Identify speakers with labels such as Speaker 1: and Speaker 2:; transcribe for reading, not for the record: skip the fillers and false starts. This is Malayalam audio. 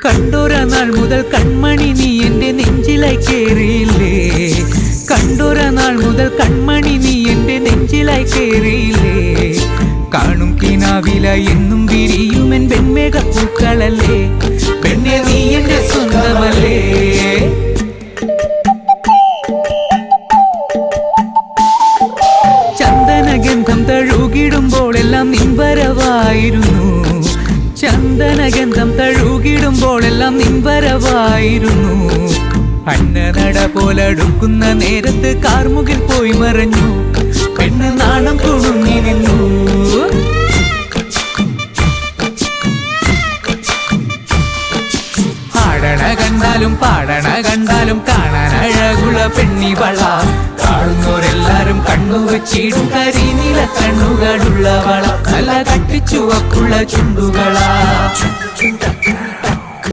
Speaker 1: കണ്ടൊര നാൾ മുതൽ കൺമണി നീ എൻ്റെ നെഞ്ചിലായി കേറിയില്ലേ, കണ്ടൊര നാൾ മുതൽ കൺമണി നീ എൻ്റെ നെഞ്ചിലായി കേറിയില്ലേ. കാണും കിനാവില എന്നും വിരിയുമെൻ വെൺമേഘപ്പൂക്കളല്ലേ, പെണ്ണെ നീ എൻ്റെ സ്വന്തമല്ലേ. ചന്ദനഗന്ധം തഴുകിടുമ്പോഴെല്ലാം നിൻവരവായിരുന്നു, ചന്ദനഗന്ധം തഴുകിടുമ്പോഴെല്ലാം നിൻവരവായിരുന്നു. അന്നനട പോലടുക്കുന്ന നേരത്ത് കാർമുകിൽ പോയി മറഞ്ഞു, പെണ്ണ് നാണം കുണുങ്ങി നിന്നു. ആടണ കണ്ടാലും പാടണ കണ്ടാലും കാണാൻ അഴകുള്ള പെണ്ണിവള, കാണുന്നോരെല്ലാരും കണ്ണുവച്ചിടും കരിനീല കണ്ണുകളുള്ളവള, നല്ല കട്ടിച്ചുവപ്പുള്ള ചുണ്ടുകളാ.